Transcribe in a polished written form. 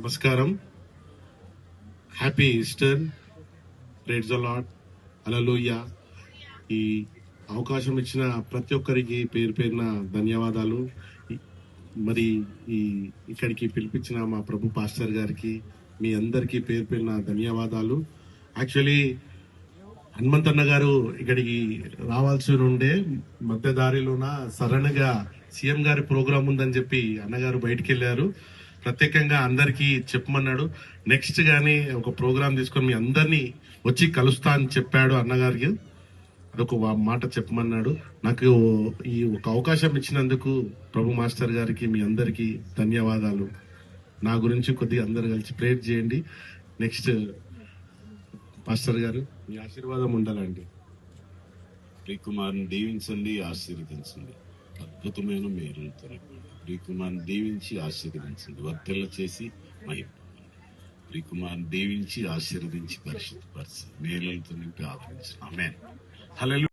నమస్కారం. Happy Easter. Praise the Lord. Hallelujah. ఈ అవకాశం ఇచ్చిన ప్రతి ఒక్కరికి పేరు పేరున ధన్యవాదాలు. మరి ఈ ఇక్కడికి పిలిపించిన మా ప్రభు పాస్టర్ గారికి మీ అందరికీ పేరు పేరున ధన్యవాదాలు. యాక్చువల్లీ హనుమంతన్న గారు ఇక్కడికి రావాల్సి ఉండే మధ్య దారిలోన సడన్ గా సీఎం గారి ప్రోగ్రాం ఉందని చెప్పి అన్నగారు బయటికి వెళ్ళారు. ప్రత్యేకంగా అందరికీ చెప్పమన్నాడు. నెక్స్ట్ గానీ ఒక ప్రోగ్రాం తీసుకొని మీ అందరినీ వచ్చి కలుస్తా అని చెప్పాడు అన్నగారికి. అదొక మాట చెప్పమన్నాడు. నాకు ఈ ఒక అవకాశం ఇచ్చినందుకు ప్రభు మాస్టర్ గారికి మీ అందరికీ ధన్యవాదాలు. నా గురించి కొద్దిగా అందరు కలిసి ప్రేర్ చేయండి. నెక్స్ట్ పాస్టర్ గారు మీ ఆశీర్వాదం ఉండాలండి. ప్రియకుమారుని దీవించండి, ఆశీర్వదించండి. అద్భుతమైన మేలులతో ప్రియకుమారుని దీవించి ఆశీర్వదించండి, వర్తెల్ల చేసి మహిమ. ప్రియకుమారుని దీవించి ఆశీర్వదించి పరిశుద్ధపరిచి మేలులతో నింపి ఆదరించండి. ఆమేన్. హల్లెలూయా.